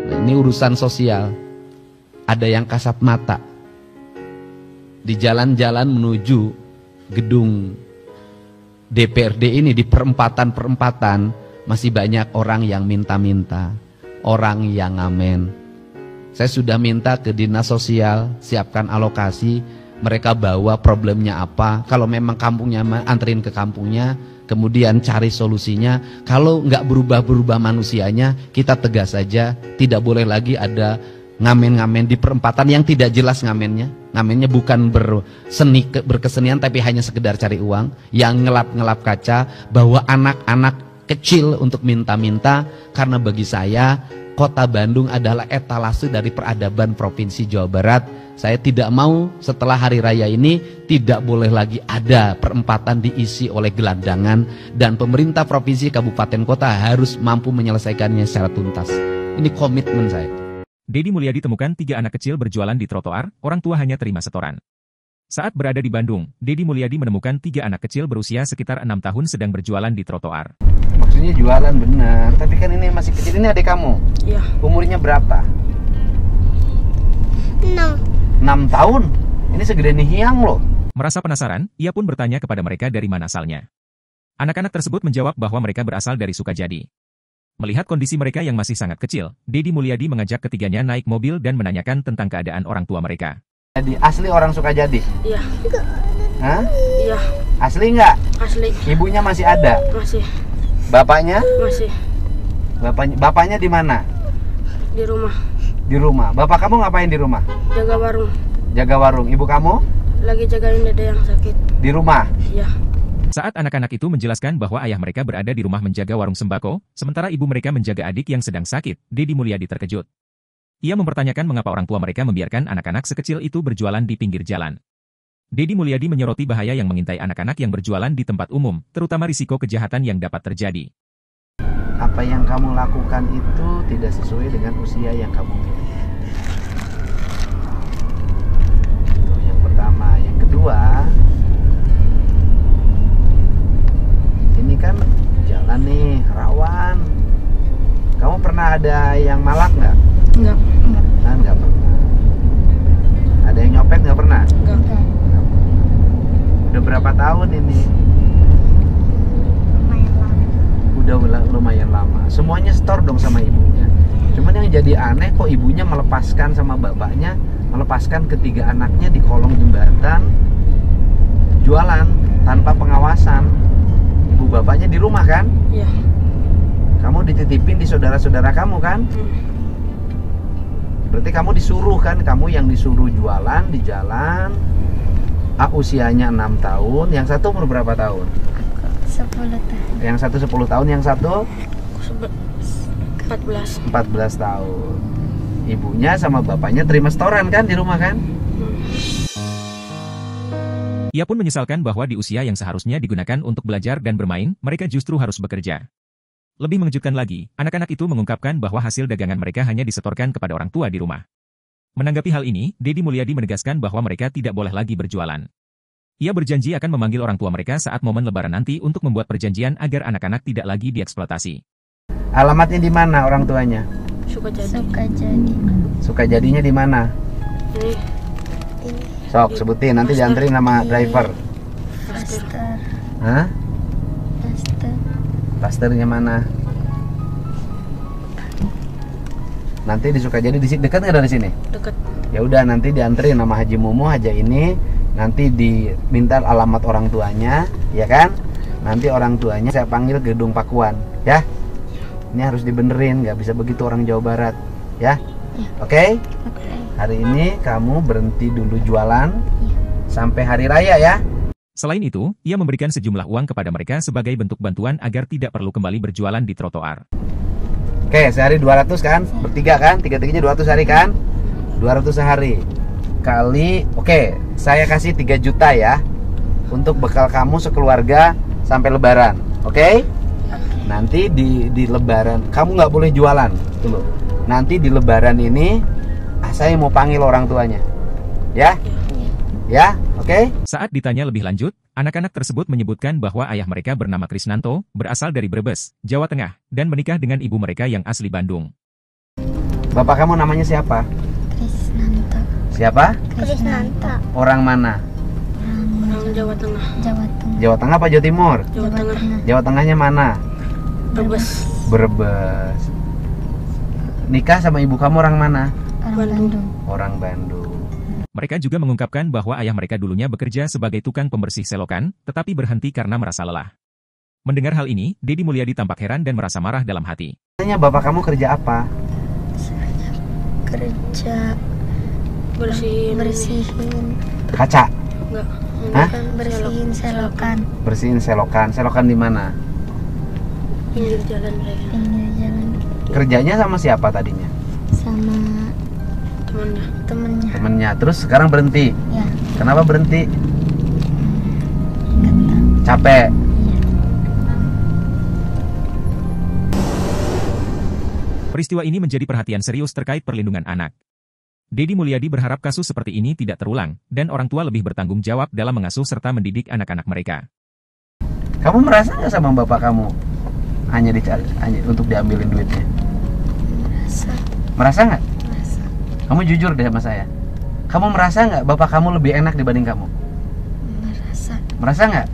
Nah, ini urusan sosial. Ada yang kasat mata. Di jalan-jalan menuju gedung DPRD ini, di perempatan-perempatan masih banyak orang yang minta-minta, orang yang ngamen. Saya sudah minta ke dinas sosial siapkan alokasi, mereka bawa problemnya apa. Kalau memang kampungnya, anterin ke kampungnya, kemudian cari solusinya. Kalau nggak berubah-berubah manusianya, kita tegas saja, tidak boleh lagi ada ngamen-ngamen di perempatan yang tidak jelas ngamennya. Ngamennya bukan berkesenian tapi hanya sekedar cari uang. Yang ngelap-ngelap kaca, bawa anak-anak kecil untuk minta-minta. Karena bagi saya Kota Bandung adalah etalase dari peradaban Provinsi Jawa Barat. Saya tidak mau setelah hari raya ini tidak boleh lagi ada perempatan diisi oleh gelandangan. Dan pemerintah provinsi, kabupaten, kota harus mampu menyelesaikannya secara tuntas. Ini komitmen saya. Deddy Mulyadi temukan 3 anak kecil berjualan di trotoar, orang tua hanya terima setoran. Saat berada di Bandung, Deddy Mulyadi menemukan 3 anak kecil berusia sekitar 6 tahun sedang berjualan di trotoar. Maksudnya jualan benar, tapi kan ini masih kecil. Ini adik kamu? Iya. Umurnya berapa? 6 tahun? Ini segede hiang loh. Merasa penasaran, ia pun bertanya kepada mereka dari mana asalnya. Anak-anak tersebut menjawab bahwa mereka berasal dari Sukajadi. Melihat kondisi mereka yang masih sangat kecil, Deddy Mulyadi mengajak ketiganya naik mobil dan menanyakan tentang keadaan orang tua mereka. Jadi asli orang Sukajadi? Iya. Hah? Iya. Asli nggak? Asli. Ibunya masih ada? Masih. Bapaknya? Masih. Bapaknya di mana? Di rumah. Di rumah. Bapak kamu ngapain di rumah? Jaga warung. Jaga warung. Ibu kamu? Lagi jagain dede yang sakit. Di rumah? Iya. Saat anak-anak itu menjelaskan bahwa ayah mereka berada di rumah menjaga warung sembako, sementara ibu mereka menjaga adik yang sedang sakit, Deddy Mulyadi terkejut. Ia mempertanyakan mengapa orang tua mereka membiarkan anak-anak sekecil itu berjualan di pinggir jalan. Deddy Mulyadi menyoroti bahaya yang mengintai anak-anak yang berjualan di tempat umum, terutama risiko kejahatan yang dapat terjadi. Apa yang kamu lakukan itu tidak sesuai dengan usia yang kamu miliki. Itu yang pertama. Yang kedua, ini kan jalan nih, rawan. Kamu pernah ada yang malak nggak? Enggak. Nah, nggak pernah. Ada yang nyopet nggak pernah? Enggak. Udah berapa tahun ini? Lumayan lama. Udah lumayan lama. Semuanya setor dong sama ibunya. Cuman yang jadi aneh kok ibunya melepaskan sama bapaknya, melepaskan ketiga anaknya di kolong jembatan, jualan tanpa pengawasan. Ibu bapaknya di rumah kan? Iya. Kamu dititipin di saudara-saudara kamu kan? Berarti kamu disuruh kan? Kamu yang disuruh jualan di jalan. Usianya 6 tahun. Yang satu umur berapa tahun? 10 tahun. Yang satu 10 tahun, yang satu 14. 14 tahun. Ibunya sama bapaknya terima setoran kan di rumah kan? Ia pun menyesalkan bahwa di usia yang seharusnya digunakan untuk belajar dan bermain, mereka justru harus bekerja. Lebih mengejutkan lagi, anak-anak itu mengungkapkan bahwa hasil dagangan mereka hanya disetorkan kepada orang tua di rumah. Menanggapi hal ini, Deddy Mulyadi menegaskan bahwa mereka tidak boleh lagi berjualan. Ia berjanji akan memanggil orang tua mereka saat momen lebaran nanti untuk membuat perjanjian agar anak-anak tidak lagi dieksploitasi. Alamatnya di mana orang tuanya? Sukajadi. Sukajadi. Sukajadinya di mana? Ini Sok sebutin, nanti dianterin sama driver. Pastor. Hah? Pastor. Pasternya mana? Nanti di Sukajadi, di sini dekat nggak dari sini? dekat. Ya udah, nanti dianterin sama Haji Mumu, Haja ini, nanti diminta alamat orang tuanya, ya kan? Nanti orang tuanya saya panggil gedung Pakuan, ya. Ini harus dibenerin, nggak bisa begitu orang Jawa Barat, ya. Oke? Oke. Hari ini kamu berhenti dulu jualan sampai hari raya ya. Selain itu, ia memberikan sejumlah uang kepada mereka sebagai bentuk bantuan agar tidak perlu kembali berjualan di trotoar. Oke, sehari 200 kan? Bertiga kan? Tiga-tiganya 200 hari kan? 200 sehari. Kali, oke, saya kasih 3 juta ya. Untuk bekal kamu sekeluarga sampai lebaran. Oke? Nanti di lebaran, kamu nggak boleh jualan. Dulu. Nanti di lebaran ini, saya mau panggil orang tuanya. Ya? Ya? Oke? Saat ditanya lebih lanjut, anak-anak tersebut menyebutkan bahwa ayah mereka bernama Krisnanto, berasal dari Brebes, Jawa Tengah, dan menikah dengan ibu mereka yang asli Bandung. Bapak kamu namanya siapa? Krisnanto. Siapa? Krisnanto. Orang mana? Orang Jawa Tengah. Jawa Tengah. Jawa Tengah apa Jawa Timur? Jawa Tengah. Jawa Tengahnya mana? Brebes. Brebes. Nikah sama ibu kamu orang mana? Orang Bandung. Bandung. Orang Bandung. Mereka juga mengungkapkan bahwa ayah mereka dulunya bekerja sebagai tukang pembersih selokan, tetapi berhenti karena merasa lelah. Mendengar hal ini, Dedi Mulyadi tampak heran dan merasa marah dalam hati. Tanya bapak kamu kerja apa? Kerja Bersihin. Kaca. Enggak. Hah? Kan bersihin selokan. Bersihin selokan. Selokan di mana? Pinggir jalan saya. Pinggir jalan Kerjanya sama siapa tadinya? sama Temannya. temennya. Temennya. Terus sekarang berhenti. Ya, Kenapa berhenti? nggak tahu. Capek. Iya. Peristiwa ini menjadi perhatian serius terkait perlindungan anak. Dedi Mulyadi berharap kasus seperti ini tidak terulang, dan orang tua lebih bertanggung jawab dalam mengasuh serta mendidik anak-anak mereka. Kamu merasa nggak sama bapak kamu hanya untuk diambilin duitnya? Merasa, Merasa nggak? merasa. Kamu jujur deh sama saya. Kamu merasa nggak bapak kamu lebih enak dibanding kamu? Merasa. Merasa nggak?